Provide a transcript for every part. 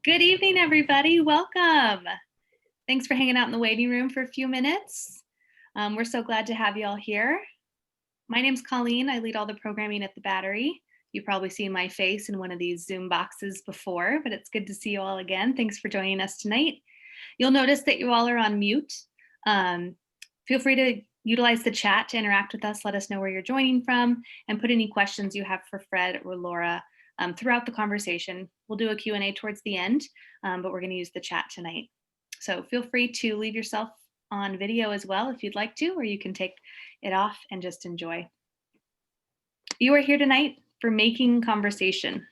Good evening, everybody. Welcome. Thanks for hanging out in the waiting room for a few minutes. We're so glad to have you all here. My name's Colleen. I lead all the programming at the Battery. You've probably seen my face in one of these Zoom boxes before, but it's good to see you all again. Thanks for joining us tonight. You'll notice that you all are on mute. Feel free to utilize the chat to interact with us. Let us know where you're joining from and put any questions you have for Fred or Laura throughout the conversation. We'll do a Q&A towards the end, but we're going to use the chat tonight. So feel free to leave yourself on video as well if you'd like to, or you can take it off and just enjoy. You are here tonight for Making Conversation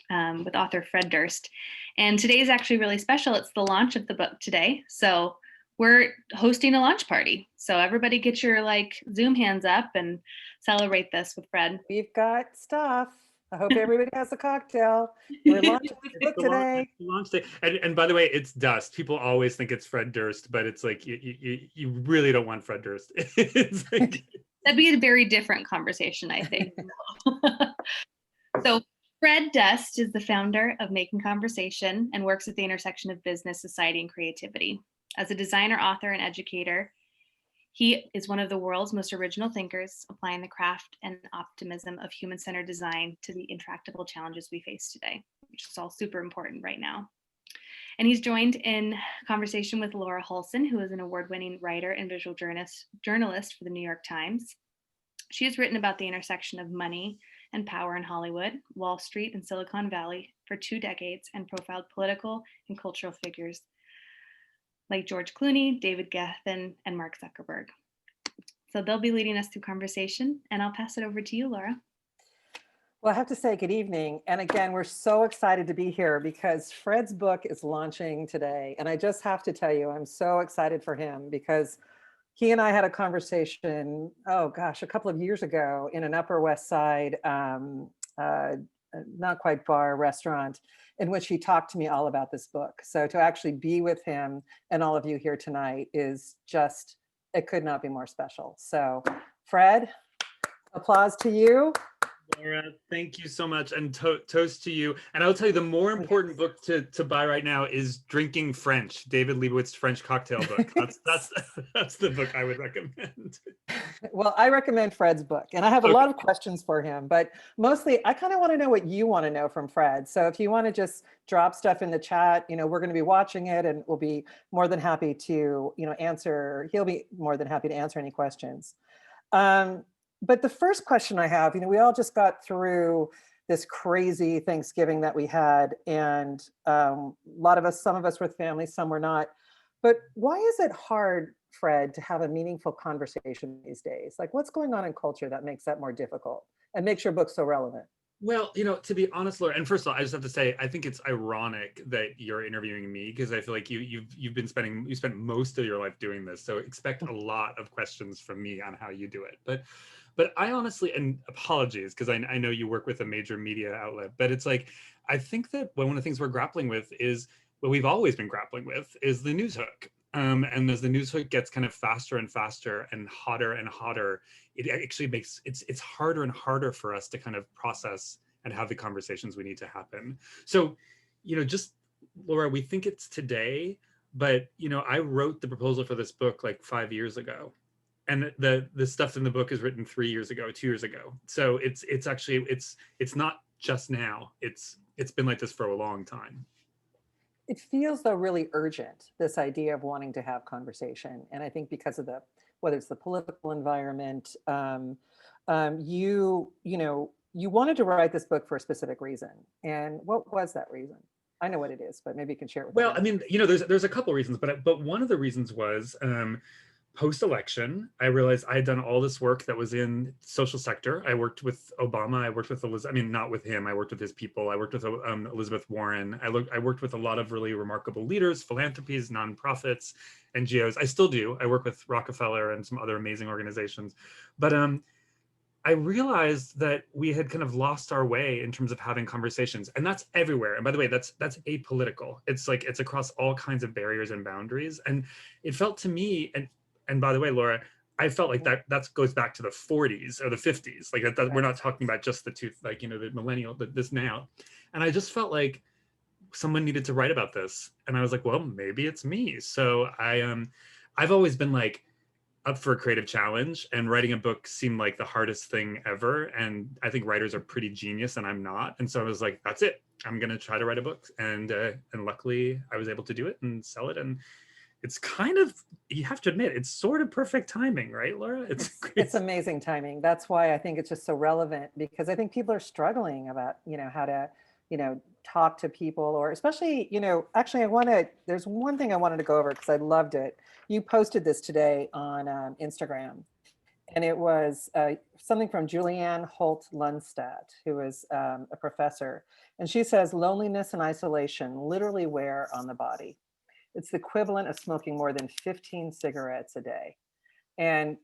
with author Fred Durst. And today is actually really special. It's the launch of the book today. So we're hosting a launch party. So everybody get your Zoom hands up and celebrate this with Fred. We've got stuff. I hope everybody has a cocktail. We're launching this book today. Launch day. And by the way, it's Dust. People always think it's Fred Durst, but it's like you really don't want Fred Durst. It's like... That'd be a very different conversation, I think. So Fred Durst is the founder of Making Conversation and works at the intersection of business, society, and creativity. As a designer, author, and educator, he is one of the world's most original thinkers, applying the craft and optimism of human-centered design to the intractable challenges we face today, which is all super important right now. And he's joined in conversation with Laura Hulson, who is an award-winning writer and visual journalist for the New York Times. She has written about the intersection of money and power in Hollywood, Wall Street, and Silicon Valley for 2 decades and profiled political and cultural figures like George Clooney, David Geffen, and Mark Zuckerberg. So they'll be leading us through conversation, and I'll pass it over to you, Laura. Well, I have to say good evening. And again, we're so excited to be here because Fred's book is launching today. And I just have to tell you, I'm so excited for him because he and I had a conversation, oh gosh, a couple of years ago in an Upper West Side, not quite bar, restaurant, in which he talked to me all about this book. So to actually be with him and all of you here tonight is just, it could not be more special. So Fred, applause to you. Laura, thank you so much, and toast to you. And I'll tell you, the more important book to buy right now is Drinking French, David Leibowitz's French cocktail book. That's the book I would recommend. Well, I recommend Fred's book, and I have a lot of questions for him, but mostly I kind of want to know what you want to know from Fred. So if you want to just drop stuff in the chat, we're going to be watching it, and we'll be more than happy to, answer. He'll be more than happy to answer any questions. But the first question I have, we all just got through this crazy Thanksgiving that we had, and some of us were with family, some were not. But why is it hard, Fred, to have a meaningful conversation these days? Like, what's going on in culture that makes that more difficult and makes your book so relevant? Well, to be honest, Laura, and first of all, I just have to say, I think it's ironic that you're interviewing me because I feel like you spent most of your life doing this. So expect a lot of questions from me on how you do it. But I honestly, and apologies, because I know you work with a major media outlet, but it's like, I think that one of the things we're grappling with is what we've always been grappling with is the news hook. And as the news hook gets kind of faster and faster and hotter, it actually makes it's harder and harder for us to kind of process and have the conversations we need to happen. So, just Laura, we think it's today, but I wrote the proposal for this book like 5 years ago. And the stuff in the book is written 3 years ago, 2 years ago. So it's actually not just now. It's been like this for a long time. It feels though really urgent, this idea of wanting to have conversation. And I think because of whether it's the political environment, you wanted to write this book for a specific reason. And what was that reason? I know what it is, but maybe you can share it with us. Well, there's a couple of reasons, but one of the reasons was post-election, I realized I had done all this work that was in social sector. I worked with Obama. I worked with not with him. I worked with his people. I worked with Elizabeth Warren. I worked with a lot of really remarkable leaders, philanthropies, nonprofits, NGOs. I still do. I work with Rockefeller and some other amazing organizations. But I realized that we had kind of lost our way in terms of having conversations, and that's everywhere. And by the way, that's apolitical. It's across all kinds of barriers and boundaries. And it felt to me, and by the way, Laura, I felt like that goes back to the 40s or the 50s. Like that we're not talking about just the the millennial, this now. And I just felt like someone needed to write about this, and I was like, well, maybe it's me. So I've always been like up for a creative challenge, and writing a book seemed like the hardest thing ever. And I think writers are pretty genius, and I'm not. And so I was like, that's it. I'm gonna try to write a book, and luckily I was able to do it and sell it. And it's kind of, you have to admit, it's sort of perfect timing, right, Laura? It's amazing timing. That's why I think it's just so relevant, because I think people are struggling about, how to, talk to people, or especially, actually there's one thing I wanted to go over because I loved it. You posted this today on Instagram, and it was something from Julianne Holt-Lundstedt, who is a professor. And she says, loneliness and isolation literally wear on the body. It's the equivalent of smoking more than 15 cigarettes a day. And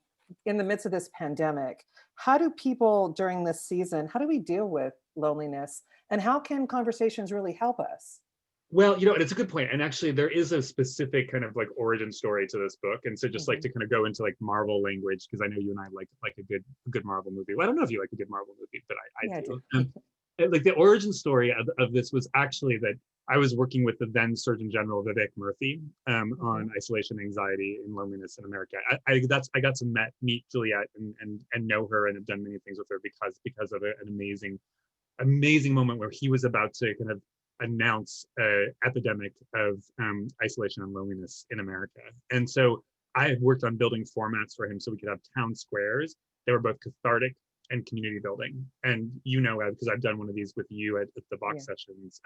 in the midst of this pandemic, how do people during this season, how do we deal with loneliness, and how can conversations really help us? Well, and it's a good point. And actually, there is a specific kind of like origin story to this book. And so just like to kind of go into like Marvel language, because I know you and I like a good Marvel movie. Well, I don't know if you like a good Marvel movie, but I do. Like the origin story of this was actually that I was working with the then Surgeon General Vivek Murthy on isolation, anxiety, and loneliness in America. I got to meet Juliet and know her, and have done many things with her because of an amazing moment where he was about to kind of announce an epidemic of isolation and loneliness in America. And so I had worked on building formats for him so we could have town squares. They were both cathartic and community building. And because I've done one of these with you at the box sessions,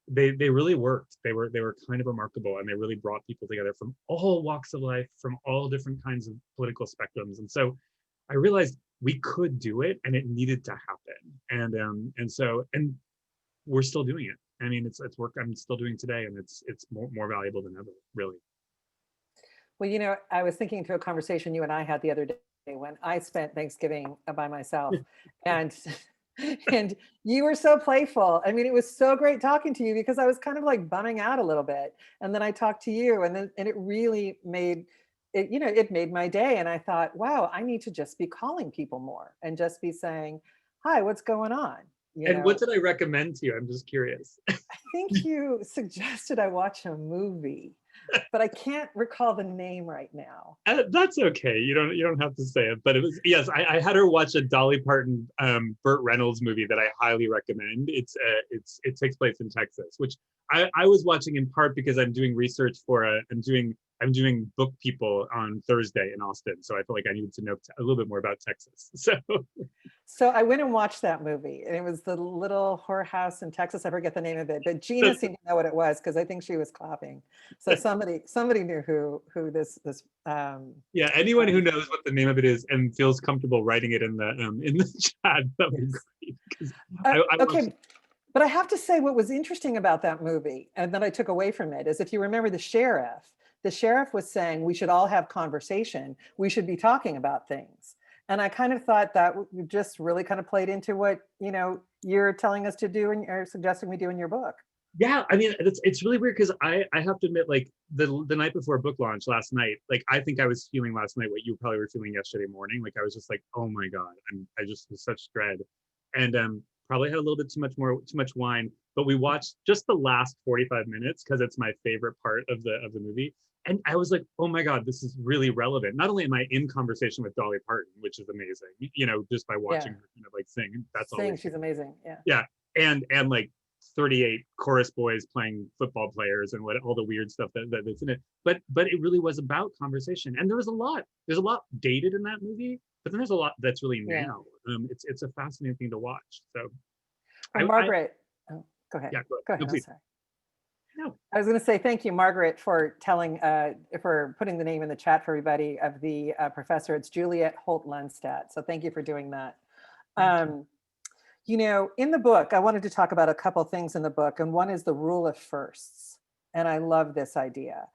they really worked. They were kind of remarkable, and they really brought people together from all walks of life, from all different kinds of political spectrums. And so I realized we could do it, and it needed to happen. And we're still doing it. I mean, it's work I'm still doing today, and it's more valuable than ever, really. Well, I was thinking through a conversation you and I had the other day when I spent Thanksgiving by myself, and you were so playful. I mean, it was so great talking to you, because I was kind of like bumming out a little bit, and then I talked to you, and it really made it, it made my day. And I thought, wow, I need to just be calling people more and just be saying, hi, what's going on? What did I recommend to you? I'm just curious. I think you suggested I watch a movie, but I can't recall the name right now. That's okay. You don't have to say it. But it was, yes, I had her watch a Dolly Parton, Burt Reynolds movie that I highly recommend. It takes place in Texas, which I was watching in part because I'm doing research for I'm doing Book People on Thursday in Austin. So I felt like I needed to know a little bit more about Texas. So I went and watched that movie, and it was the little whorehouse in Texas. I forget the name of it, but Gina seemed to know what it was, because I think she was clapping. So somebody knew who this. Yeah, anyone who knows what the name of it is and feels comfortable writing it in the chat, that would be great. Okay. But I have to say, what was interesting about that movie, and that I took away from it, is if you remember the sheriff was saying we should all have conversation. We should be talking about things. And I kind of thought that just really kind of played into what, you're telling us to do, and or suggesting we do in your book. Yeah, I mean, it's really weird, because I have to admit, like the night before book launch last night, like I think I was feeling last night what you probably were feeling yesterday morning. Like I was just like, oh my God, I just was such dread. And probably had a little bit too much wine, but we watched just the last 45 minutes because it's my favorite part of the movie. And I was like, oh my God, this is really relevant. Not only am I in conversation with Dolly Parton, which is amazing, just by watching her kind of like sing. She's amazing. Yeah. Yeah. And like 38 chorus boys playing football players and all the weird stuff that's in it. But it really was about conversation. And there's a lot dated in that movie, but then there's a lot that's really now. It's a fascinating thing to watch. So Margaret, go ahead. Yeah, go ahead. No, I'm sorry. No. I was going to say thank you, Margaret, for for putting the name in the chat for everybody of the professor. It's Juliet Holt-Lundstedt. So thank you for doing that. In the book, I wanted to talk about a couple things in the book, and one is the rule of firsts. And I love this idea.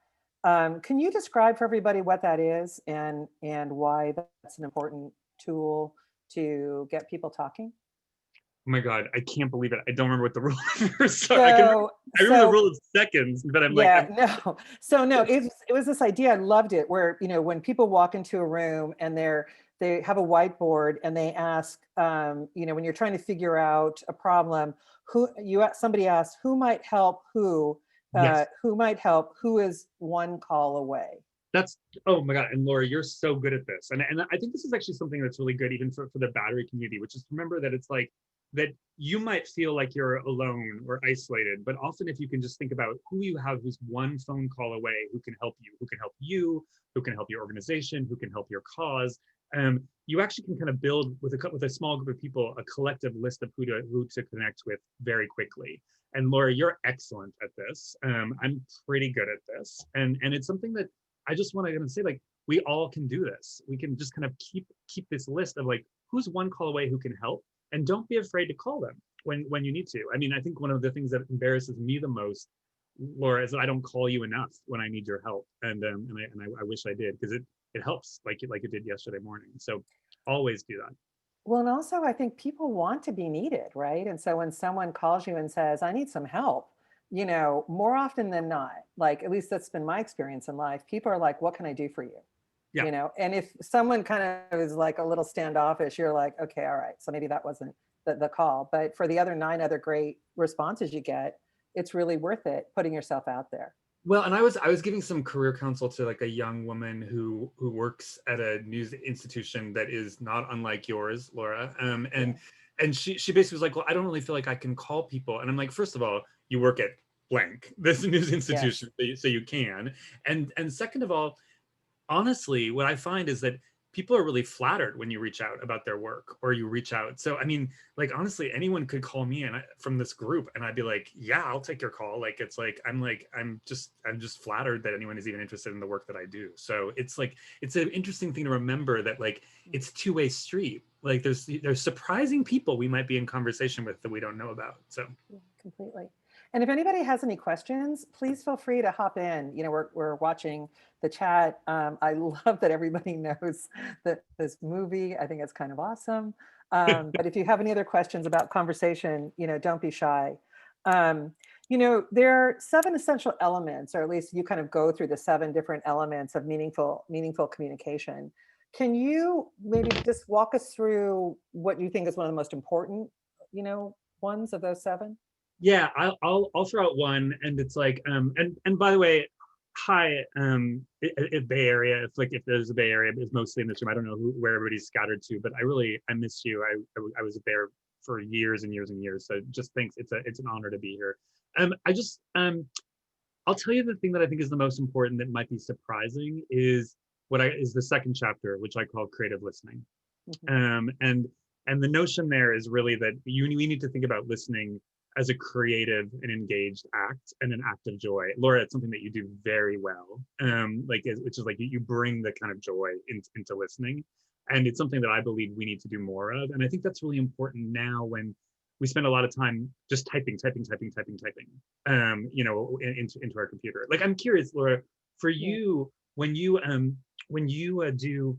Can you describe for everybody what that is and why that's an important tool to get people talking? Oh my God, I can't believe it. I don't remember what the rule is. I remember the rule of seconds, but I'm like, it was this idea. I loved it, where, when people walk into a room and they're they have a whiteboard and they ask, you know, when you're trying to figure out a problem, somebody asks, who might help Yes. who might help, who is one call away. That's, oh my God. And Laura, you're so good at this. And I think this is actually something that's really good, even for the battery community, which is to remember that it's like that you might feel like you're alone or isolated, but often if you can just think about who you have who's one phone call away, who can help you, who can help your organization, who can help your cause, you actually can kind of build with a small group of people, a collective list of who to connect with very quickly. And Laura, you're excellent at this. I'm pretty good at this. And it's something that I just want to say, like, we all can do this. We can just kind of keep this list of like, who's one call away who can help, and don't be afraid to call them when you need to. I mean, I think one of the things that embarrasses me the most, Laura, is that I don't call you enough when I need your help, and I wish I did, because it helps like it did yesterday morning. So always do that. Well, and also I think people want to be needed, right? And so when someone calls you and says, I need some help, you know, more often than not, like, at least that's been my experience in life, people are like, what can I do for you? Yeah. You know, and if someone kind of is like a little standoffish, you're like, okay, all right, so maybe that wasn't the call. But for the other 9 other great responses you get, it's really worth it putting yourself out there. Well, and I was giving some career counsel to like a young woman who works at a news institution that is not unlike yours, Laura. And she basically was like, well, I don't really feel like I can call people. And I'm like, first of all, you work at blank, this news institution, so you can. And second of all, honestly, what I find is that people are really flattered when you reach out about their work, or you reach out. So, I mean, like, honestly, anyone could call me from this group, and I'd be like, yeah, I'll take your call. Like, it's like, I'm just flattered that anyone is even interested in the work that I do. So it's like, it's an interesting thing to remember that, like, it's two-way street. Like there's surprising people we might be in conversation with that we don't know about. So Yeah, completely. And if anybody has any questions, please feel free to hop in. You know, we're watching the chat. I love that everybody knows that this movie. I think it's kind of awesome. But if you have any other questions about conversation, you know, don't be shy. You know, there are 7 essential elements, or at least you kind of go through the 7 different elements of meaningful communication. Can you maybe just walk us through what you think is one of the most important, you know, ones of those 7? yeah, I'll throw out one, and it's like, and by the way, hi, Bay Area. If there's a Bay Area, it's mostly in this room. I don't know where everybody's scattered to, but I miss you. I was there for years and years and years. So just thanks. It's an honor to be here. I'll tell you the thing that I think is the most important that might be surprising is is the second chapter, which I call creative listening. Mhm. And the notion there is really that we need to think about listening as a creative and engaged act, and an act of joy. Laura, it's something that you do very well, which is like you bring the kind of joy into listening, and it's something that I believe we need to do more of. And I think that's really important now when we spend a lot of time just typing, you know, into our computer. Like, I'm curious, Laura, for Yeah. you, when you do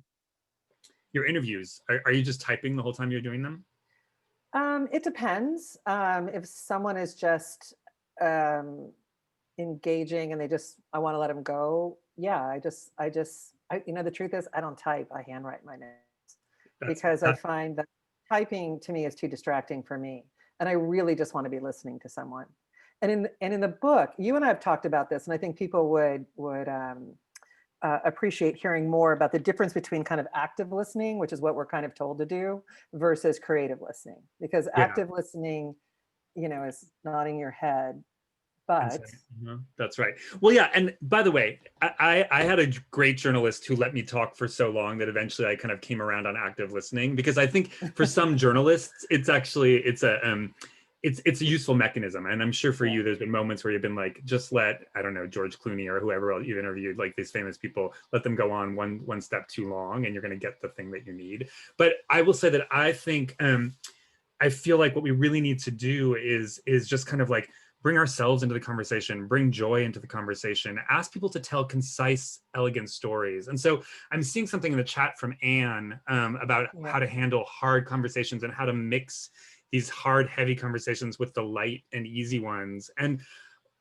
your interviews, are you just typing the whole time you're doing them? It depends. If someone is just um, engaging and I want to let them go. Yeah, you know, the truth is I don't type, I handwrite my notes, because I That's find that typing to me is too distracting for me. And I really just want to be listening to someone. And in the book, you and I have talked about this, and I think people would appreciate hearing more about the difference between kind of active listening, which is what we're kind of told to do, versus creative listening. Because yeah. active listening, you know, is nodding your head, And but saying, that's right. Well, yeah. And by the way, I had a great journalist who let me talk for so long that eventually I kind of came around on active listening, because I think for some journalists, it's a useful mechanism. And I'm sure for yeah, you, there's been moments where you've been like, just let, I don't know, George Clooney or whoever else you've interviewed, like these famous people, let them go on one step too long, and you're going to get the thing that you need. But I will say that I think, I feel like what we really need to do is just kind of like bring ourselves into the conversation, bring joy into the conversation, ask people to tell concise, elegant stories. And so I'm seeing something in the chat from Anne about yeah. how to handle hard conversations and how to mix these hard, heavy conversations with the light and easy ones. And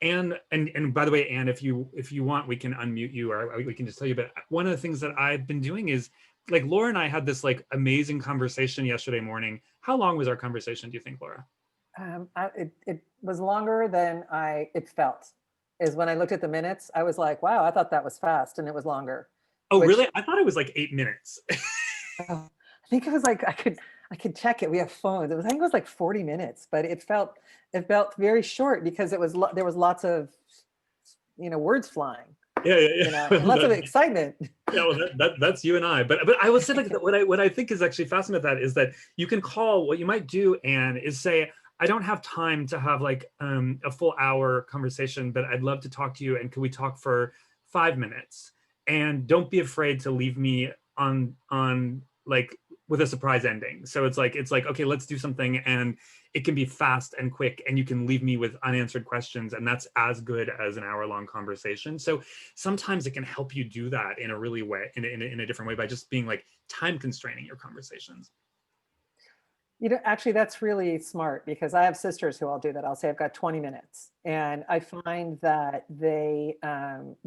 by the way, Anne, if you want, we can unmute you, or we can just tell you. But one of the things that I've been doing is like Laura and I had this like amazing conversation yesterday morning. How long was our conversation, do you think, Laura? It was longer than it felt. Is when I looked at the minutes, I was like, wow, I thought that was fast, and it was longer. Oh, Which, really? I thought it was like 8 minutes. oh, I think it was like I could check it. We have phones. I think it was like 40 minutes, but it felt very short because there was lots of words flying, Yeah. and lots of excitement. Yeah, well, that's you and I. But I will say like what I think is actually fascinating with that is that you can call, what you might do, Anne, is say, I don't have time to have like a full hour conversation, but I'd love to talk to you. And can we talk for 5 minutes? And don't be afraid to leave me on like with a surprise ending. So it's like, okay, let's do something, and it can be fast and quick, and you can leave me with unanswered questions, and that's as good as an hour-long conversation. So sometimes it can help you do that in a really way, in a different way, by just being like time constraining your conversations. Actually, that's really smart, because I have sisters who I'll do that. I'll say I've got 20 minutes, and I find that the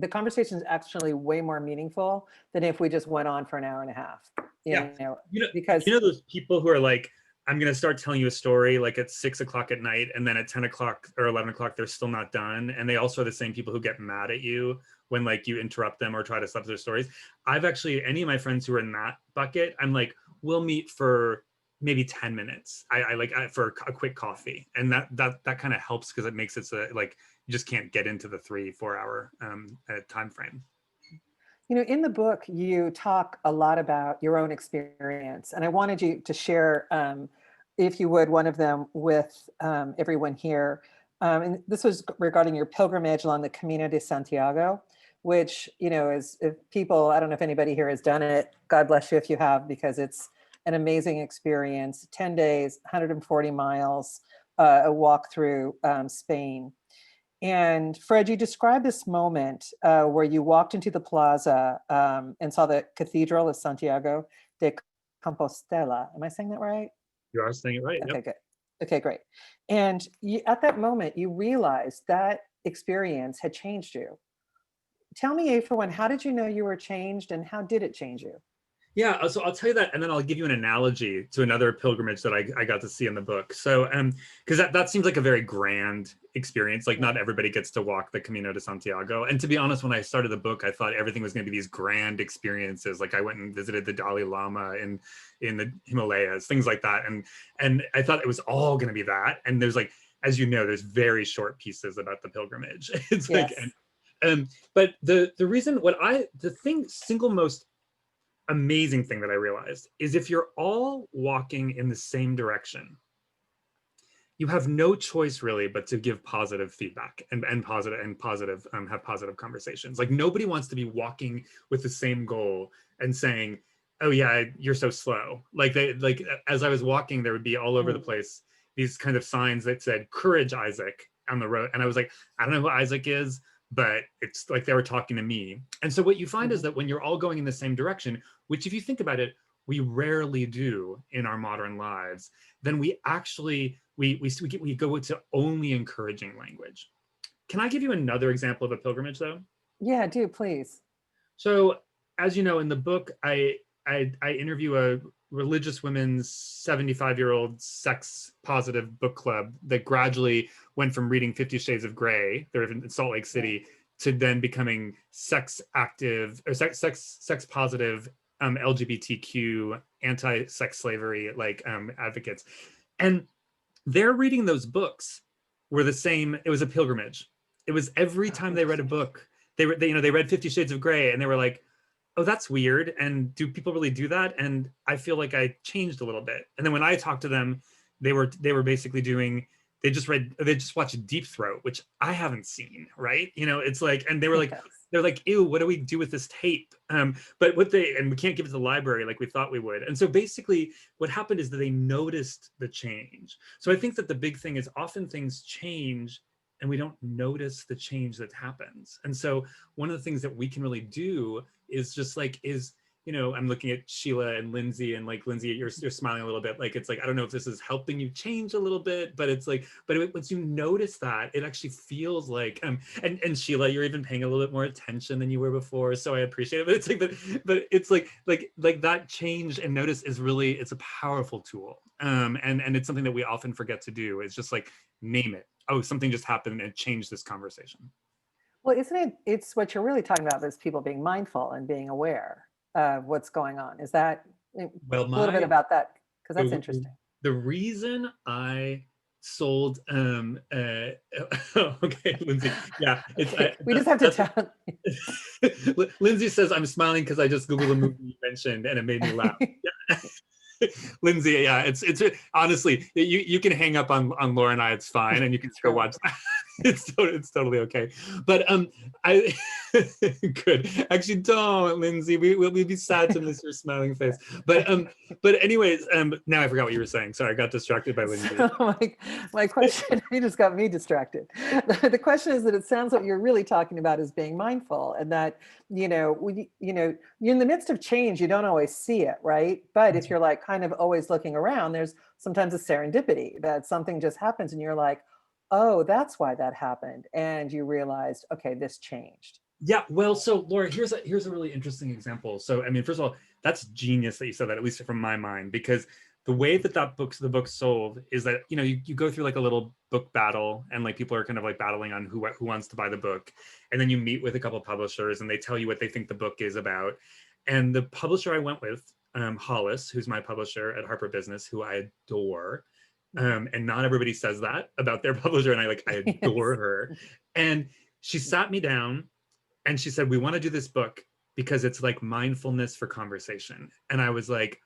conversation is actually way more meaningful than if we just went on for an hour and a half. Because those people who are like, I'm going to start telling you a story like at 6 o'clock at night, and then at 10 o'clock or 11 o'clock, they're still not done. And they also are the same people who get mad at you when like you interrupt them or try to stop their stories. I've actually, any of my friends who are in that bucket, I'm like, we'll meet for maybe 10 minutes. I like for a quick coffee. And that kind of helps, because it makes it so like you just can't get into the 3-4 hour time frame. In the book, you talk a lot about your own experience, and I wanted you to share, if you would, one of them with everyone here. And this was regarding your pilgrimage along the Camino de Santiago, which, is, if people, I don't know if anybody here has done it, God bless you if you have, because it's an amazing experience. 10 days, 140 miles, a walk through Spain. And Fred, you described this moment where you walked into the plaza and saw the Cathedral of Santiago de Compostela. Am I saying that right? You are saying it right. Okay, Yep. good. Okay, great. And at that moment, you realized that experience had changed you. Tell me, for one, how did you know you were changed, and how did it change you? Yeah, so I'll tell you that, and then I'll give you an analogy to another pilgrimage that I got to see in the book. So, because that seems like a very grand experience. Like, not everybody gets to walk the Camino de Santiago. And to be honest, when I started the book, I thought everything was going to be these grand experiences. Like, I went and visited the Dalai Lama in the Himalayas, things like that, and I thought it was all going to be that. And there's like, as you know, there's very short pieces about the pilgrimage. It's Yes. like, but the reason, single most amazing thing that I realized is, if you're all walking in the same direction, you have no choice really but to give positive feedback and positive have positive conversations. Like, nobody wants to be walking with the same goal and saying, oh yeah, you're so slow. Like, as I was walking, there would be all over the place these kind of signs that said, courage, Isaac, on the road. And I was like, I don't know who Isaac is, but it's like they were talking to me. And so what you find is that when you're all going in the same direction, which if you think about it, we rarely do in our modern lives, then we actually, we go to only encouraging language. Can I give you another example of a pilgrimage though? Yeah, do please. So, as you know, in the book, I interview a religious women's 75-year-old sex positive book club that gradually went from reading 50 Shades of Grey, they're in Salt Lake City, to then becoming sex active or sex positive LGBTQ anti-sex slavery advocates. And their reading those books were the same. It was a pilgrimage. It was every time they read a book, they read 50 Shades of Grey, and they were like, oh, that's weird. And do people really do that? And I feel like I changed a little bit. And then when I talked to them, they were basically doing, they just watched Deep Throat, which I haven't seen, right? It's like, and they were like, they're like, ew, what do we do with this tape? But and we can't give it to the library like we thought we would. And so basically what happened is that they noticed the change. So I think that the big thing is, often things change and we don't notice the change that happens. And so one of the things that we can really do is just like, is I'm looking at Sheila and Lindsay, and like Lindsay, you're smiling a little bit. Like, it's like, I don't know if this is helping you change a little bit, but it's like, once you notice that, it actually feels like, and Sheila, you're even paying a little bit more attention than you were before. So I appreciate it. But it's like, but it's like that change and notice is really, it's a powerful tool. And it's something that we often forget to do. It's just like, name it. Oh, something just happened and it changed this conversation. Well, isn't it, it's what you're really talking about is people being mindful and being aware of what's going on. Is that a little bit about that? Because that's interesting. The reason I sold, okay, Lindsay, yeah. We just have to tell. Lindsay says, I'm smiling because I just Googled a movie you mentioned and it made me laugh. Yeah. Lindsay, yeah, it's honestly, you can hang up on Laura and I, it's fine, and you can go watch that. It's totally okay. But I good. Actually, don't, Lindsay. We'll be sad to miss your smiling face. But anyways, now I forgot what you were saying. Sorry, I got distracted by Lindsay. So my question, you just got me distracted. The question is that it sounds like you're really talking about is being mindful, and that you're in the midst of change, you don't always see it, right? But if you're like kind of always looking around, there's sometimes a serendipity that something just happens and you're like, oh, that's why that happened. And you realized, okay, this changed. Yeah, well, so Laura, here's a really interesting example. So, I mean, first of all, that's genius that you said that, at least from my mind, because the way that the book sold is that, you go through like a little book battle, and like people are kind of like battling on who wants to buy the book. And then you meet with a couple of publishers and they tell you what they think the book is about. And the publisher I went with, Hollis, who's my publisher at Harper Business, who I adore. And not everybody says that about their publisher, and I adore her. And she sat me down and she said, we want to do this book because it's like mindfulness for conversation. And I was like,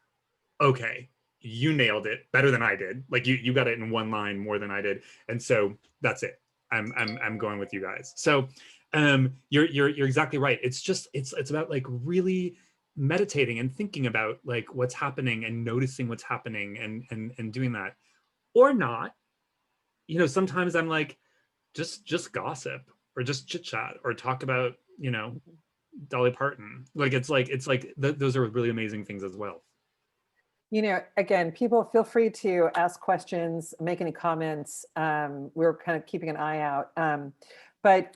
okay, you nailed it better than I did. Like you got it in one line more than I did. And so that's it. I'm going with you guys. So you're exactly right. It's about like really meditating and thinking about like what's happening and noticing what's happening and doing that. Or not, sometimes I'm like, just gossip or just chit chat or talk about, Dolly Parton. Like, those are really amazing things as well. Again, people feel free to ask questions, make any comments. We're kind of keeping an eye out. But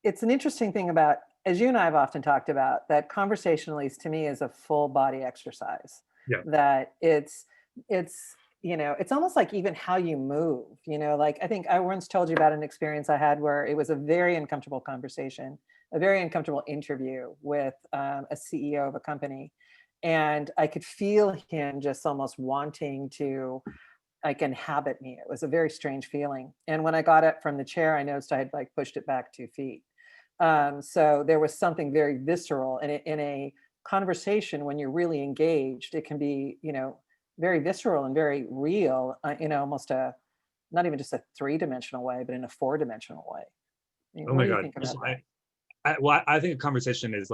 it's an interesting thing about, as you and I have often talked about, that conversation, at least to me, is a full body exercise. Yeah. That it's almost like even how you move, like I think I once told you about an experience I had where it was a very uncomfortable conversation, a very uncomfortable interview with a CEO of a company. And I could feel him just almost wanting to like inhabit me. It was a very strange feeling. And when I got up from the chair, I noticed I had like pushed it back 2 feet. So there was something very visceral, and in a conversation, when you're really engaged, it can be, very visceral and very real, almost not even just a 3-dimensional way, but in a 4-dimensional way. Oh my God. I think a conversation is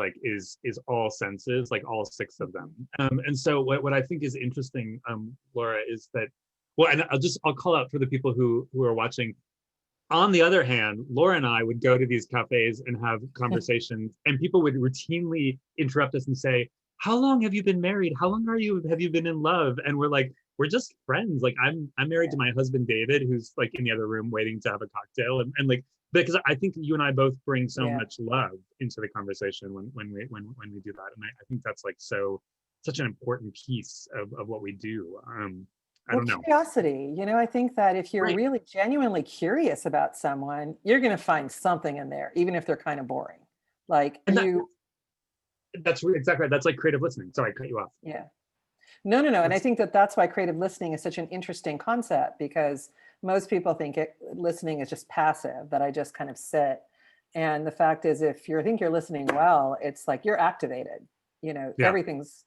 all senses, like all 6 of them. And so what I think is interesting, Laura, is that, well, and I'll call out for the people who are watching. On the other hand, Laura and I would go to these cafes and have conversations, and people would routinely interrupt us and say, how long have you been married? How long have you been in love? And we're like, we're just friends. Like I'm married to my husband, David, who's like in the other room waiting to have a cocktail. And like, because I think you and I both bring so much love into the conversation when we do that. And I think that's like such an important piece of what we do. I don't know. Curiosity, I think that if you're really genuinely curious about someone, you're going to find something in there, even if they're kind of boring. Like that's exactly right. That's like creative listening. Sorry, I cut you off. Yeah. No. And I think that's why creative listening is such an interesting concept, because most people think listening is just passive, that I just kind of sit. And the fact is, if you think you're listening well, it's like you're activated, everything's,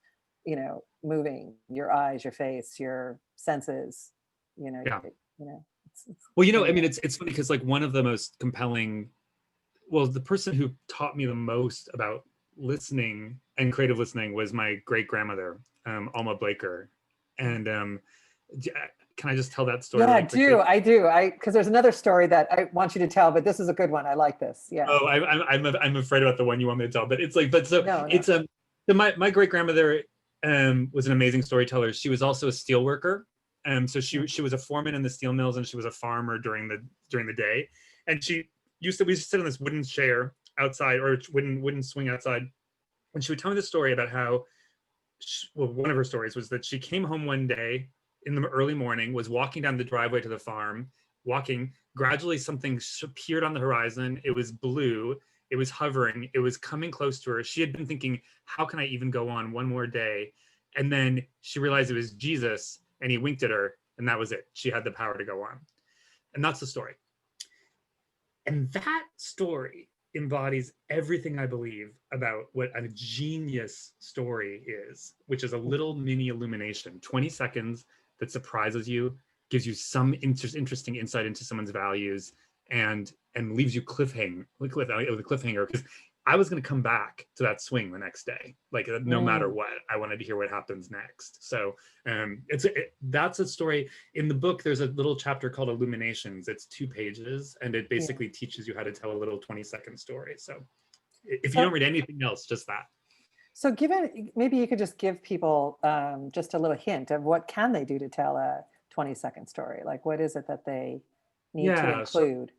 moving, your eyes, your face, your senses, Well, I mean, it's funny because like one of the most compelling, the person who taught me the most about listening and creative listening was my great grandmother, Alma Blaker. And can I just tell that story? Yeah, I do. Because there's another story that I want you to tell, but this is a good one. I like this. Yeah. Oh, I'm afraid about the one you want me to tell, but it's like, So my great grandmother was an amazing storyteller. She was also a steel worker. So she was a foreman in the steel mills, and she was a farmer during the day. And we used to sit on this wooden chair outside, or wooden swing outside. And she would tell me the story about how, one of her stories was that she came home one day in the early morning, was walking down the driveway to the farm, walking, gradually something appeared on the horizon. It was blue, it was hovering, it was coming close to her. She had been thinking, how can I even go on one more day? And then she realized it was Jesus, and he winked at her, and that was it. She had the power to go on. And that's the story. And that story embodies everything I believe about what a genius story is, which is a little mini illumination, 20 seconds that surprises you, gives you some interesting insight into someone's values, and leaves you with a cliffhanger, because I was going to come back to that swing the next day, like no matter what. I wanted to hear what happens next. So that's a story. In the book, there's a little chapter called Illuminations. It's 2 pages, and it basically teaches you how to tell a little 20-second story. So if you don't read anything else, just that. So maybe you could just give people just a little hint of what can they do to tell a 20-second story? Like, what is it that they need to include?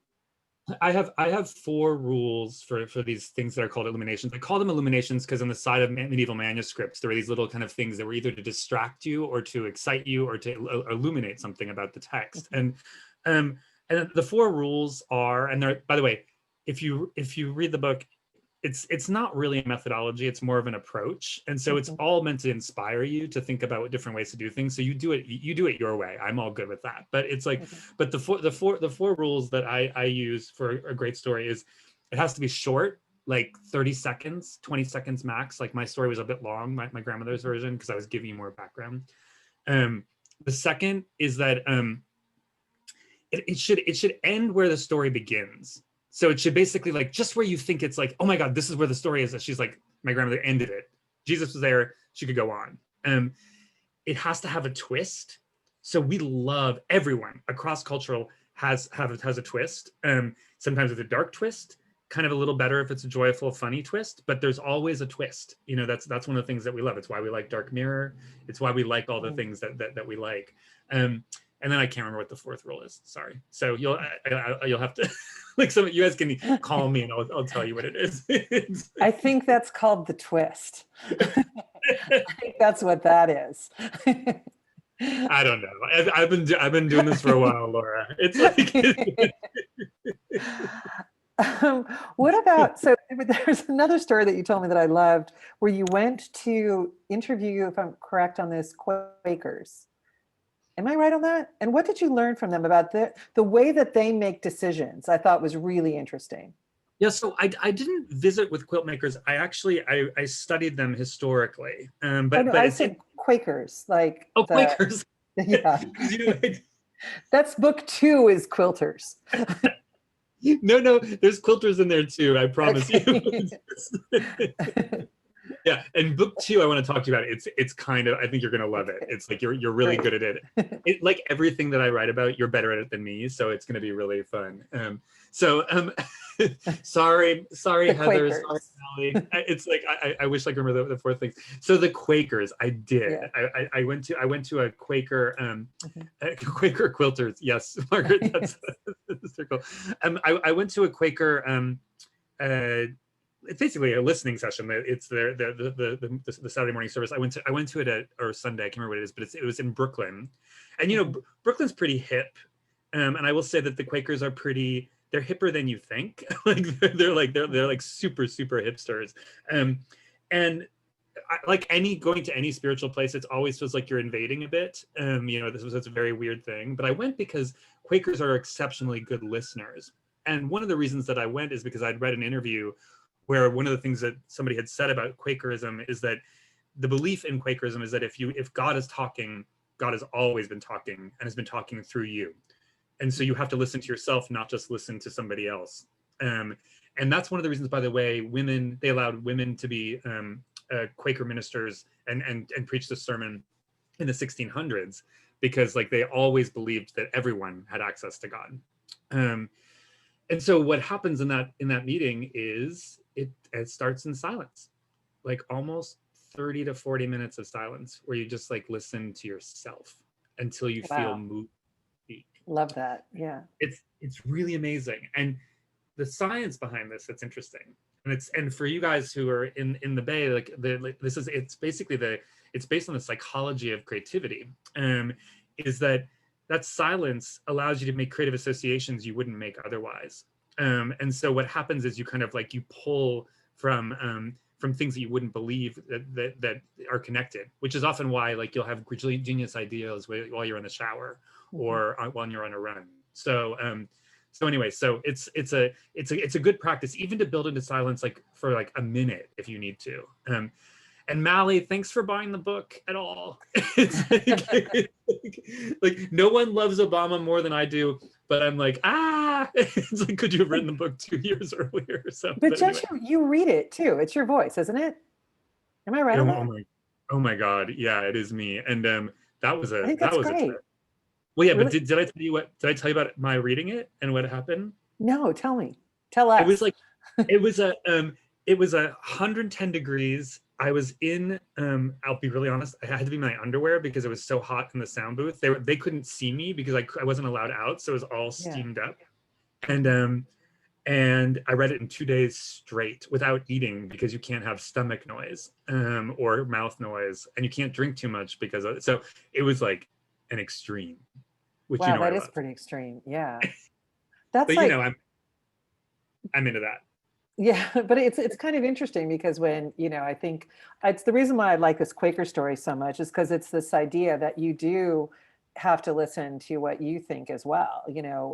I have 4 rules for these things that are called illuminations. I call them illuminations because on the side of medieval manuscripts, there were these little kind of things that were either to distract you or to excite you or to illuminate something about the text. And the 4 rules are, and they're, by the way, if you read the book, it's not really a methodology, it's more of an approach. And so it's all meant to inspire you to think about different ways to do things. So you do it your way. I'm all good with that. But it's like, but the four rules that I use for a great story is, it has to be short, like 30 seconds, 20 seconds max. Like my story was a bit long, my grandmother's version, because I was giving you more background. The second is that it should end where the story begins. So it should basically, like, just where you think it's like, oh my God, this is where the story is. That she's like, my grandmother ended it. Jesus was there. She could go on. It has to have a twist. So we love, everyone across cultural has a twist. Sometimes it's a dark twist, kind of a little better if it's a joyful, funny twist, but there's always a twist. You know, that's one of the things that we love. It's why we like Dark Mirror. It's why we like all the things that we like. And then I can't remember what the 4th rule is. Sorry. So you'll have to, like, some of you guys can call me and I'll tell you what it is. I think that's called the twist. I think that's what that is. I don't know. I've been doing this for a while, Laura. It's like. What about, so there's another story that you told me that I loved, where you went to interview, if I'm correct on this, Quakers. Am I right on that? And what did you learn from them about the way that they make decisions? I thought was really interesting. Yeah, so I didn't visit with quilt makers. I actually I studied them historically. But I said Quakers, like Quakers. Yeah. That's book 2 is quilters. No, there's quilters in there too. I promise you. Yeah, and book 2 I want to talk to you about. It's kind of, I think you're gonna love it. It's like you're really good at it. Like everything that I write about, you're better at it than me, so it's gonna be really fun. Sorry Heather, sorry Sally. It's like I wish I could remember the 4 things. So the Quakers, I did. Yeah. I went to a Quaker Quaker quilters. Yes, Margaret, that's the circle. I went to a Quaker it's basically a listening session. It's the Saturday morning service. I went to it or Sunday. I can't remember what it is, but it was in Brooklyn, and you know Brooklyn's pretty hip, and I will say that the Quakers are they're hipper than you think. Like they're like super hipsters, and like going to any spiritual place, it always feels like you're invading a bit. You know, that's a very weird thing. But I went because Quakers are exceptionally good listeners, and one of the reasons that I went is because I'd read an interview where one of the things that somebody had said about Quakerism is that the belief in Quakerism is that if God is talking, God has always been talking and has been talking through you. And so you have to listen to yourself, not just listen to somebody else. And that's one of the reasons, by the way, they allowed women to be Quaker ministers and preach the sermon in the 1600s, because like they always believed that everyone had access to God. And so what happens in that meeting is it starts in silence, like almost 30 to 40 minutes of silence where you just like listen to yourself until you feel Wow. moved. Love that. Yeah. It's really amazing. And the science behind this, it's interesting. And for you guys who are in the Bay, like it's based on the psychology of creativity. Is that silence allows you to make creative associations you wouldn't make otherwise. And so what happens is you kind of like you pull from things that you wouldn't believe that are connected, which is often why like you'll have genius ideas while you're in the shower or while you're on a run. So anyway, so it's a good practice even to build into silence like for like a minute if you need to. And Mally, thanks for buying the book at all. It's like no one loves Obama more than I do, but I'm like, it's like, could you have written the book 2 years earlier? So, But anyway. Jess, you read it too. It's your voice, isn't it? Am I right on that? Oh my God, yeah, it is me. And that was I think that that's was a great. trip. Well, yeah, Really? but did I tell you about my reading it and what happened? No, tell me. Tell us. It was like it was 110 degrees. I was in I'll be really honest, I had to be in my underwear because it was so hot in the sound booth. They couldn't see me because I wasn't allowed out, so it was all steamed up. And I read it in 2 days straight without eating because you can't have stomach noise or mouth noise, and you can't drink too much because of it. So it was like an extreme, which Wow, that I is love. pretty extreme. Yeah. That's But like, I'm into that. yeah, but it's kind of interesting because when, I think it's the reason why I like this Quaker story so much is because it's this idea that you do have to listen to what you think as well,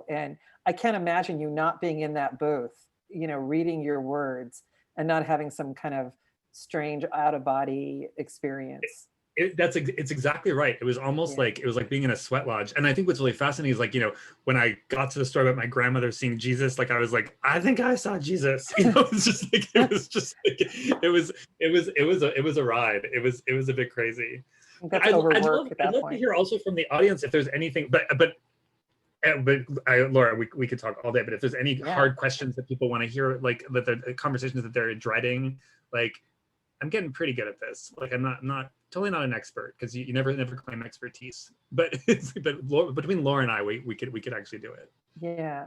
and I can't imagine you not being in that booth, reading your words and not having some kind of strange out of body experience. It's exactly right. It was almost like it was like being in a sweat lodge. And I think what's really fascinating is like, when I got to the story about my grandmother seeing Jesus, like I was like, I think I saw Jesus. It's just like it was a ride. It was a bit crazy. That's overwork at that I'd love to hear also from the audience if there's anything, but Laura, we could talk all day, but if there's any hard questions that people want to hear, like that the conversations that they're dreading, like I'm getting pretty good at this. Like I'm not totally not an expert because you never claim expertise, but between Laura and I, we could actually do it. Yeah.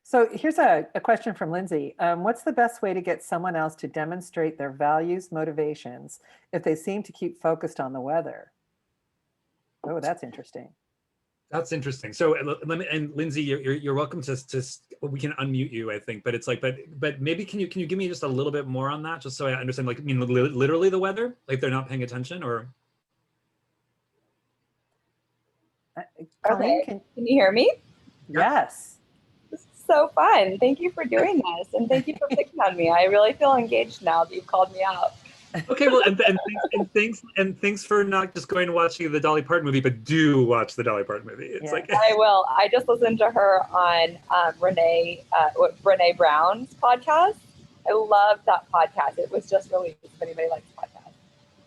So here's a question from Lindsay. What's the best way to get someone else to demonstrate their values, motivations, if they seem to keep focused on the weather? Oh, that's interesting. That's interesting. So let me, and Lindsay, you're welcome to we can unmute you, I think, but it's like, but maybe can you give me just a little bit more on that, just so I understand, like, I mean, literally the weather, like they're not paying attention, or? Colleen, okay. Can you hear me? Yes. This is so fun. Thank you for doing this, and thank you for picking on me. I really feel engaged now that you've called me out. Okay, well, and thanks for not just going and watching the Dolly Parton movie, but do watch the Dolly Parton movie. It's like I will. I just listened to her on Brene Brown's podcast. I love that podcast. It was just released. If anybody likes podcasts,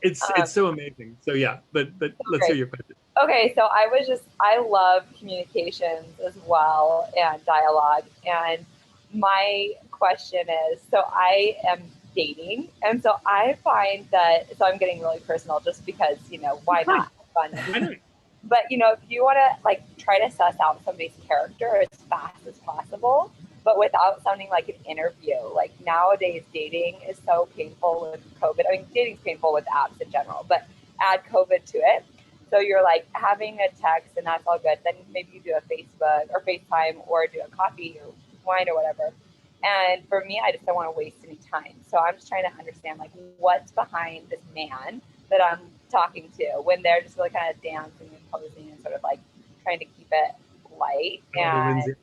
it's so amazing. So yeah, but let's hear your question. Okay, so I love communications as well and dialogue. And my question is, so I am dating. And so I find that, so I'm getting really personal just because, why not? Fun. But, if you want to like try to suss out somebody's character as fast as possible, but without sounding like an interview, like nowadays dating is so painful with COVID. I mean, dating's painful with apps in general, but add COVID to it. So you're like having a text and that's all good. Then maybe you do a Facebook or FaceTime or do a coffee or wine or whatever. And for me, I just don't want to waste any time. So I'm just trying to understand like what's behind this man that I'm talking to when they're just really kind of dancing and posing and sort of like trying to keep it light. And Lindsay,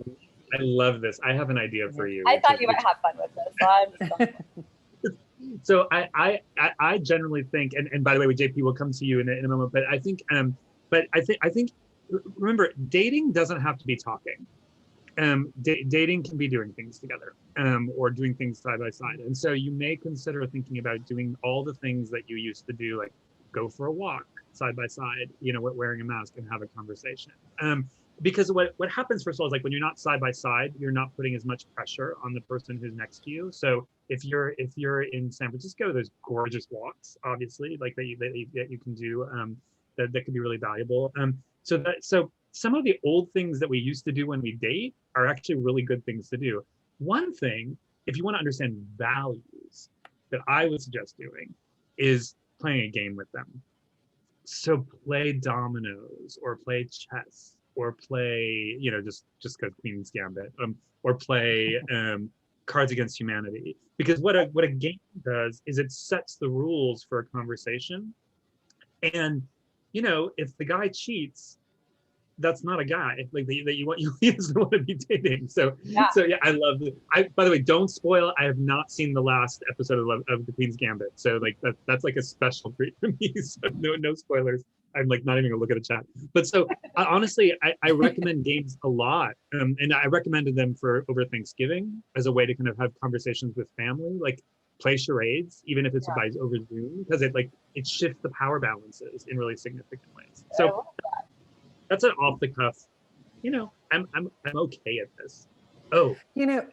I love this. I have an idea for you. I thought you might have fun with this. So I'm just So I generally think, and by the way, with JP, we'll come to you in a moment. But I think, remember, dating doesn't have to be talking. Dating can be doing things together, or doing things side by side. And so you may consider thinking about doing all the things that you used to do, like go for a walk side by side, wearing a mask and have a conversation. because what happens first of all is like when you're not side by side, you're not putting as much pressure on the person who's next to you. So if you're in San Francisco, there's gorgeous walks, obviously, like that you can do that could be really valuable. So some of the old things that we used to do when we date are actually really good things to do. One thing, if you want to understand values, that I would suggest doing is playing a game with them. So play dominoes or play chess or play, just because Queen's Gambit, or play Cards Against Humanity. Because what a game does is it sets the rules for a conversation. And if the guy cheats, that's not a guy like that you want to want to be dating. So yeah, I love it. By the way, don't spoil. I have not seen the last episode of the Queen's Gambit, so like that's like a special treat for me. So no spoilers. I'm like not even gonna look at the chat. But so honestly, I recommend games a lot, and I recommended them over Thanksgiving as a way to kind of have conversations with family, like play charades, even if it's by over Zoom, because it shifts the power balances in really significant ways. So that's an off the cuff. I'm okay at this. Oh,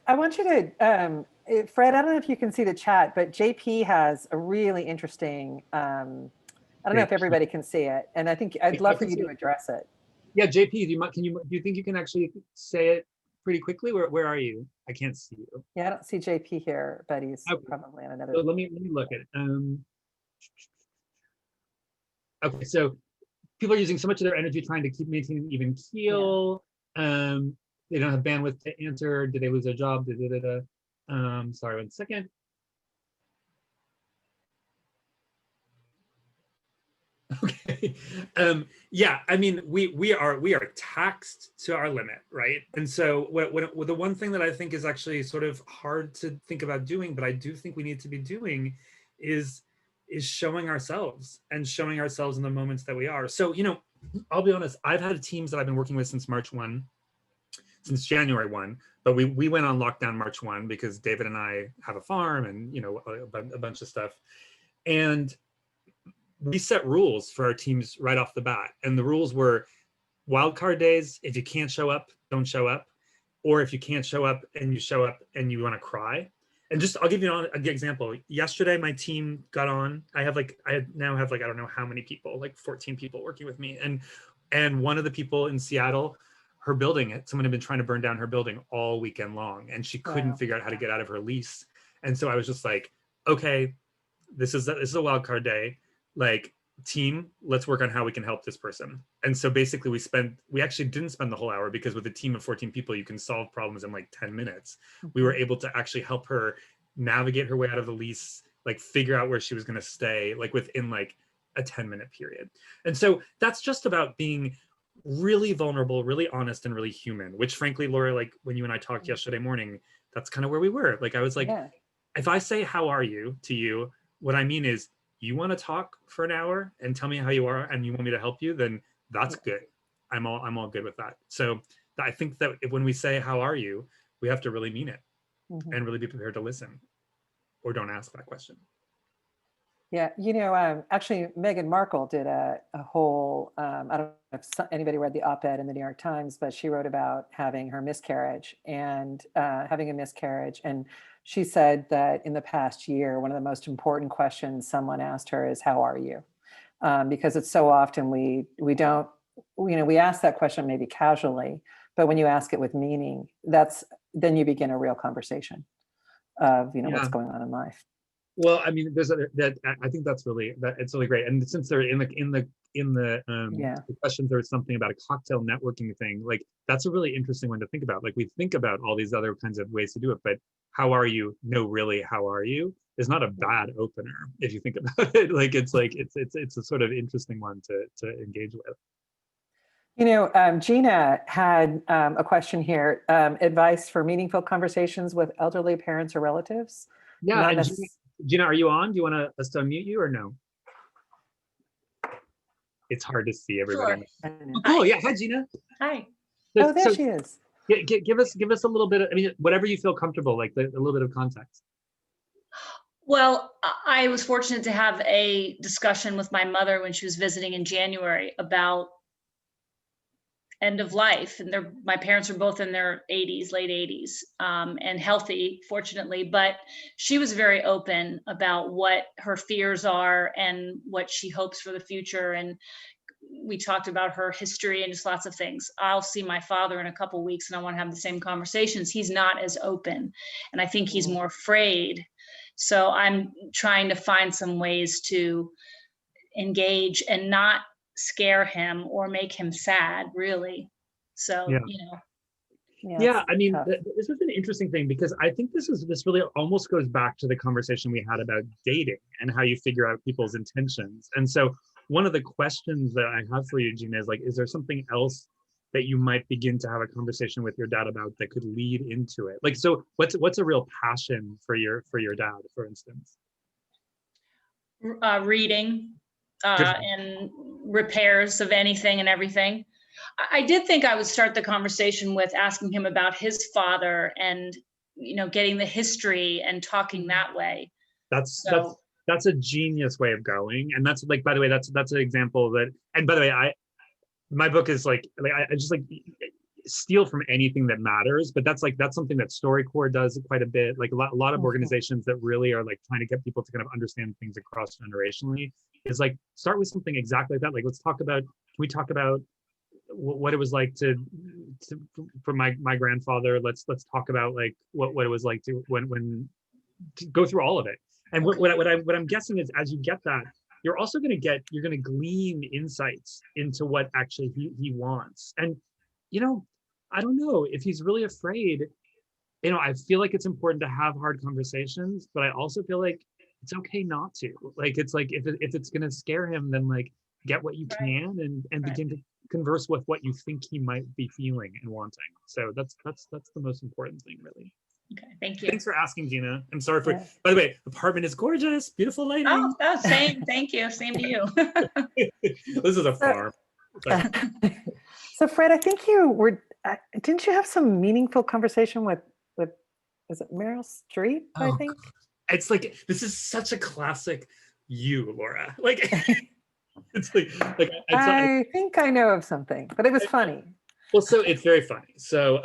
I want you to, Fred. I don't know if you can see the chat, but JP has a really interesting. I don't know if everybody can see it, and I think I'd love for you to address it. Yeah, JP, do you think you can actually say it pretty quickly? Where are you? I can't see you. Yeah, I don't see JP here, but he's probably on another. So let me look at it. Okay, so people are using so much of their energy trying to maintain an even keel. Yeah. They don't have bandwidth to answer. Did they lose their job? Sorry, 1 second. Okay. Yeah, I mean, we are taxed to our limit, right? And so the one thing that I think is actually sort of hard to think about doing, but I do think we need to be doing is showing ourselves and showing ourselves in the moments that we are. So, I'll be honest, I've had teams that I've been working with since January 1, but we went on lockdown March 1 because David and I have a farm and, a bunch of stuff. And we set rules for our teams right off the bat. And the rules were wildcard days. If you can't show up, don't show up. Or if you can't show up and you want to cry. And I'll give you an example. Yesterday, my team got on. I now have I don't know how many people, like 14 people working with me. And one of the people in Seattle, her building, someone had been trying to burn down her building all weekend long, and she couldn't figure out how to get out of her lease. And so I was just like, okay, this is a wild card day. Like, team, let's work on how we can help this person. And so basically we actually didn't spend the whole hour, because with a team of 14 people, you can solve problems in like 10 minutes. We were able to actually help her navigate her way out of the lease, like figure out where she was going to stay, like within like a 10-minute period. And so that's just about being really vulnerable, really honest, and really human, which frankly, Laura, like when you and I talked yesterday morning, that's kind of where we were. Like, I was like, if I say, how are you to you, what I mean is, you want to talk for an hour and tell me how you are and you want me to help you, then that's good. I'm all good with that. So I think that when we say, how are you, we have to really mean it and really be prepared to listen, or don't ask that question. Yeah, actually, Meghan Markle did a whole, I don't know if anybody read the op-ed in the New York Times, but she wrote about having her miscarriage and having a miscarriage. And she said that in the past year, one of the most important questions someone asked her is, how are you? Because it's so often we don't, we ask that question maybe casually, but when you ask it with meaning, then you begin a real conversation of, what's going on in life. Well, I mean, I think it's really great. And since they're in the questions, there's something about a cocktail networking thing. Like, that's a really interesting one to think about. Like, we think about all these other kinds of ways to do it, but how are you? No, really, how are you? Is not a bad opener if you think about it. Like, it's a sort of interesting one to engage with. Gina had a question here. Advice for meaningful conversations with elderly parents or relatives. Yeah, and Gina, are you on? Do you want us to unmute you or no? It's hard to see everybody. Sure. Oh, cool. Yeah. Hi, Gina. Hi. So, there she is. Give us a little bit of, whatever you feel comfortable, like a little bit of context. Well, I was fortunate to have a discussion with my mother when she was visiting in January about end of life, and my parents are both in their 80s, late 80s, and healthy, fortunately. But she was very open about what her fears are and what she hopes for the future. And we talked about her history and just lots of things. I'll see my father in a couple of weeks and I want to have the same conversations. He's not as open, and I think he's more afraid. So I'm trying to find some ways to engage and not scare him or make him sad, really. So, Yeah. Yeah, I mean, tough. this is an interesting thing, because I think this really almost goes back to the conversation we had about dating and how you figure out people's intentions. And so one of the questions that I have for you, Gina, is like, is there something else that you might begin to have a conversation with your dad about that could lead into it? Like, so what's a real passion for your dad, for instance? Reading and repairs of anything and everything. I did think I would start the conversation with asking him about his father and, getting the history and talking that way. That's a genius way of going. And that's like, by the way, that's an example that, and by the way, my book is like I just like steal from anything that matters, but that's something that StoryCorps does quite a bit. Like a lot of organizations that really are like trying to get people to kind of understand things across generationally is like, start with something exactly like that. Like, can we talk about what it was like for my grandfather? Let's talk about like what it was like to to go through all of it. And what I'm guessing is, as you get that, you're going to glean insights into what actually he wants. And I don't know if he's really afraid. I feel like it's important to have hard conversations, but I also feel like it's okay not to. Like, it's like, if it's going to scare him, then like get what you can and begin to converse with what you think he might be feeling and wanting. So that's the most important thing, really. Okay, thank you. Thanks for asking, Gina. I'm sorry for, by the way, apartment is gorgeous, beautiful lighting. Oh, same. Thank you. Same to you. This is a farm. So Fred, I think you were, didn't you have some meaningful conversation with is it Meryl Streep, I think? It's like, this is such a classic you, Laura. Like, it's like I think I know of something, but it was funny. Well, so it's very funny. So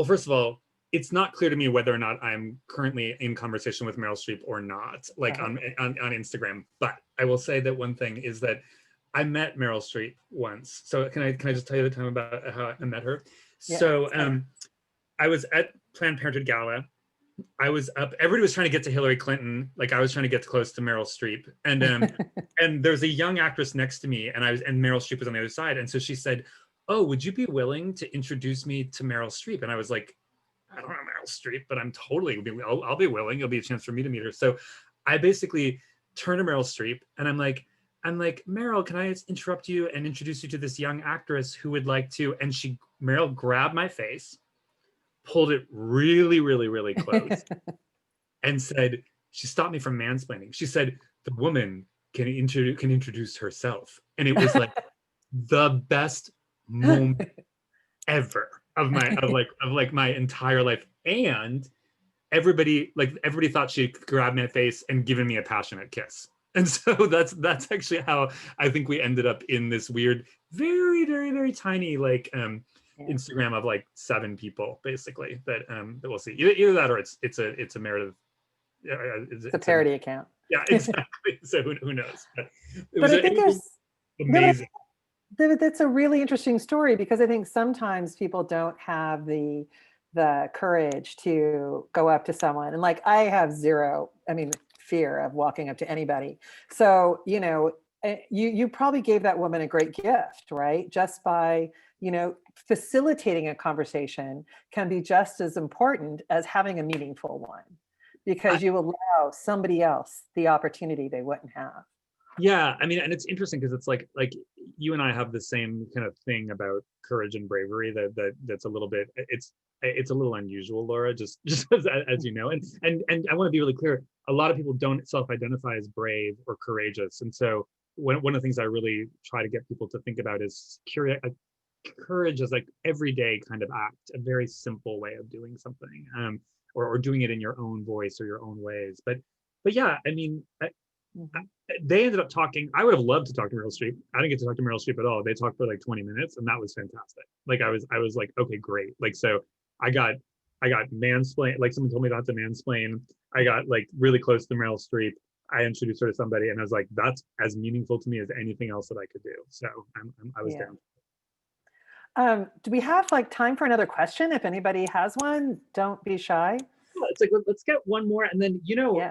first of all, it's not clear to me whether or not I'm currently in conversation with Meryl Streep or not, like on Instagram. But I will say that one thing is that I met Meryl Streep once. So can I just tell you the time about how I met her? Yeah, so I was at Planned Parenthood Gala. I was up, everybody was trying to get to Hillary Clinton. Like, I was trying to get close to Meryl Streep. And and there's a young actress next to me, and Meryl Streep was on the other side. And so she said, "Oh, would you be willing to introduce me to Meryl Streep?" And I was like, "I don't know Meryl Streep, but I'll be willing. It'll be a chance for me to meet her." So I basically turned to Meryl Streep and I'm like, "Meryl, can I interrupt you and introduce you to this young actress who would like to?" And Meryl grabbed my face, pulled it really, really, really close, and said, she stopped me from mansplaining. She said, "The woman can introduce herself." And it was like the best moment ever of my entire life. And everybody thought she grabbed my face and given me a passionate kiss. And so that's actually how I think we ended up in this weird, very, very, very tiny Instagram of like 7 people basically that we'll see. Either that or it's a Meredith. It's a parody account. Yeah, exactly. So who knows? But I think there's amazing. That's a really interesting story, because I think sometimes people don't have the courage to go up to someone, and like I have zero, fear of walking up to anybody. So you probably gave that woman a great gift, right? Just by facilitating a conversation can be just as important as having a meaningful one, because you allow somebody else the opportunity they wouldn't have. Yeah, and it's interesting because it's like you and I have the same kind of thing about courage and bravery that's a little bit, it's a little unusual, Laura, just as you know, and I want to be really clear. A lot of people don't self-identify as brave or courageous, and so one of the things I really try to get people to think about is courage as like everyday kind of act, a very simple way of doing something, or doing it in your own voice or your own ways. But yeah, They ended up talking. I would have loved to talk to Meryl Streep. I didn't get to talk to Meryl Streep at all. They talked for like 20 minutes, and that was fantastic. Like I was like, okay, great. Like so, I got mansplained. Like someone told me not to mansplain. I got like really close to Meryl Streep. I introduced her to somebody, and I was like, that's as meaningful to me as anything else that I could do. So I was down. Do we have like time for another question? If anybody has one, don't be shy. It's like, let's get one more. And then,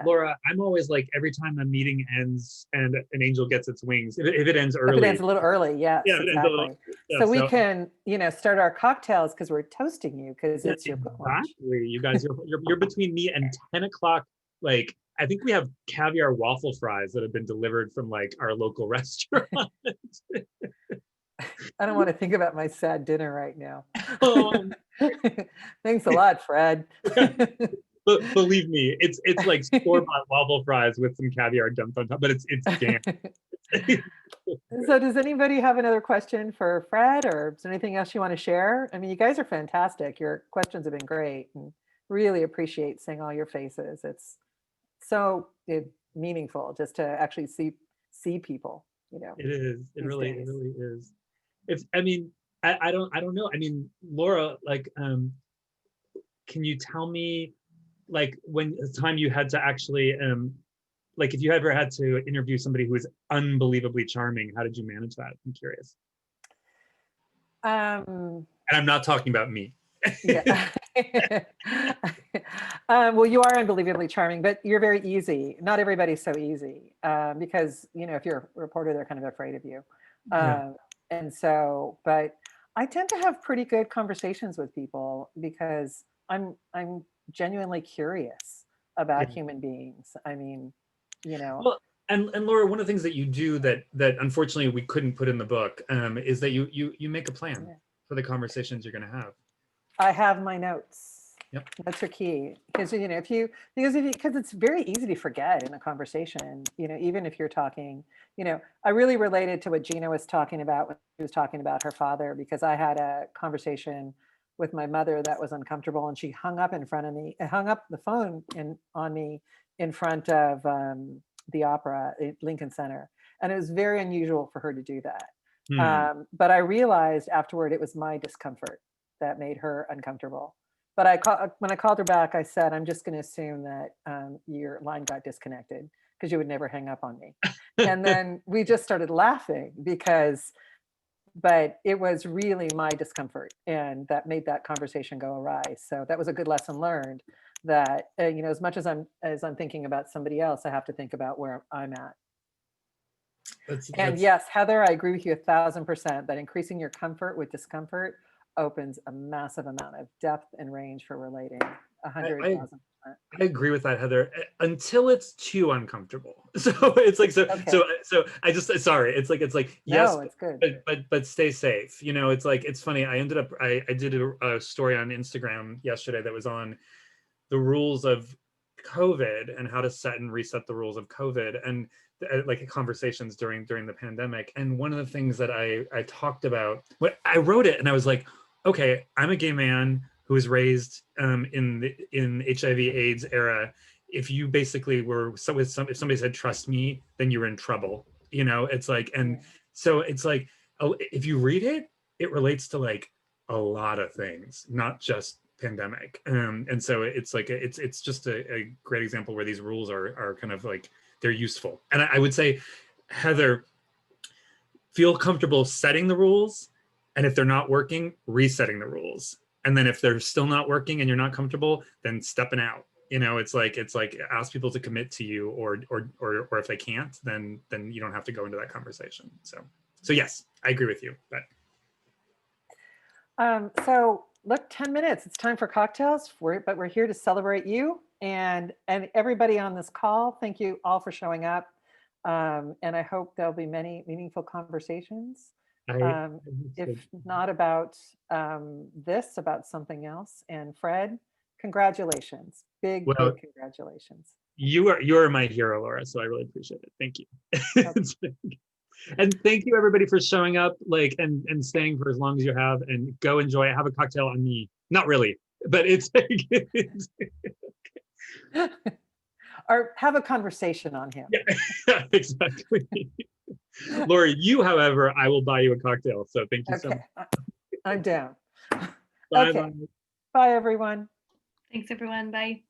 Laura, I'm always like, every time a meeting ends and an angel gets its wings, if it ends early. If it ends a little early, yes, yeah, exactly. So we can, start our cocktails because we're toasting you because it's your book launch. Exactly. You guys, you're between me and 10 o'clock. Like, I think we have caviar waffle fries that have been delivered from like our local restaurant. I don't want to think about my sad dinner right now. Oh. Thanks a lot, Fred. But believe me, it's like store-bought waffle fries with some caviar dumped on top, but it's jam. So does anybody have another question for Fred, or is there anything else you want to share? I mean, you guys are fantastic. Your questions have been great, and really appreciate seeing all your faces. It's so meaningful just to actually see people, It is. It really days. is. I don't know. I mean, Laura, like, can you tell me, like, when the time you had to actually, like, if you ever had to interview somebody who was unbelievably charming, how did you manage that? I'm curious. And I'm not talking about me. Yeah. Well, you are unbelievably charming, but you're very easy. Not everybody's so easy because, if you're a reporter, they're kind of afraid of you. And so, but I tend to have pretty good conversations with people because I'm genuinely curious about human beings. I mean, Well, and Laura, one of the things that you do that unfortunately we couldn't put in the book is that you make a plan for the conversations you're going to have. I have my notes. Yep. Notes are key because because it's very easy to forget in a conversation. Even if you're talking. I really related to what Gina was talking about when she was talking about her father, because I had a conversation with my mother that was uncomfortable, and she hung up the phone on me in front of the opera at Lincoln Center, and it was very unusual for her to do that. But I realized afterward it was my discomfort that made her uncomfortable. But when I called her back, I said, I'm just going to assume that your line got disconnected because you would never hang up on me. And then we just started laughing but it was really my discomfort, and that made that conversation go awry. So that was a good lesson learned, that as much as I'm thinking about somebody else, I have to think about where I'm at. And yes, Heather, I agree with you 1,000% that increasing your comfort with discomfort opens a massive amount of depth and range for relating. 100,000%. I agree with that, Heather, until it's too uncomfortable. So it's like, so I just, sorry. It's like, yes, no, it's good. But stay safe. It's like, it's funny. I did a story on Instagram yesterday that was on the rules of COVID and how to set and reset the rules of COVID, and like conversations during the pandemic. And one of the things that I talked about, I wrote it and I was like, okay, I'm a gay man who was raised in HIV/AIDS era. If you basically were if somebody said trust me, then you were in trouble. It's like, and so it's like, if you read it, it relates to like a lot of things, not just pandemic. And so it's like it's just a great example where these rules are kind of like, they're useful. And I would say, Heather, feel comfortable setting the rules, and if they're not working, resetting the rules. And then if they're still not working and you're not comfortable, then stepping out. It's like ask people to commit to you, or if they can't, then you don't have to go into that conversation. So yes, I agree with you. But so look, 10 minutes. It's time for cocktails. But we're here to celebrate you and everybody on this call. Thank you all for showing up. And I hope there'll be many meaningful conversations. If not about this, about something else. And Fred, congratulations. Big congratulations. You're my hero, Laura, so I really appreciate it. Thank you. Okay. And thank you everybody for showing up, and staying for as long as you have, and go enjoy it. Have a cocktail on me. Not really, but it's or have a conversation on him. Yeah, exactly. Lori, you, however, I will buy you a cocktail. So thank you so Okay, much. I'm down. Bye, Okay, bye. bye everyone. Thanks, everyone. Bye.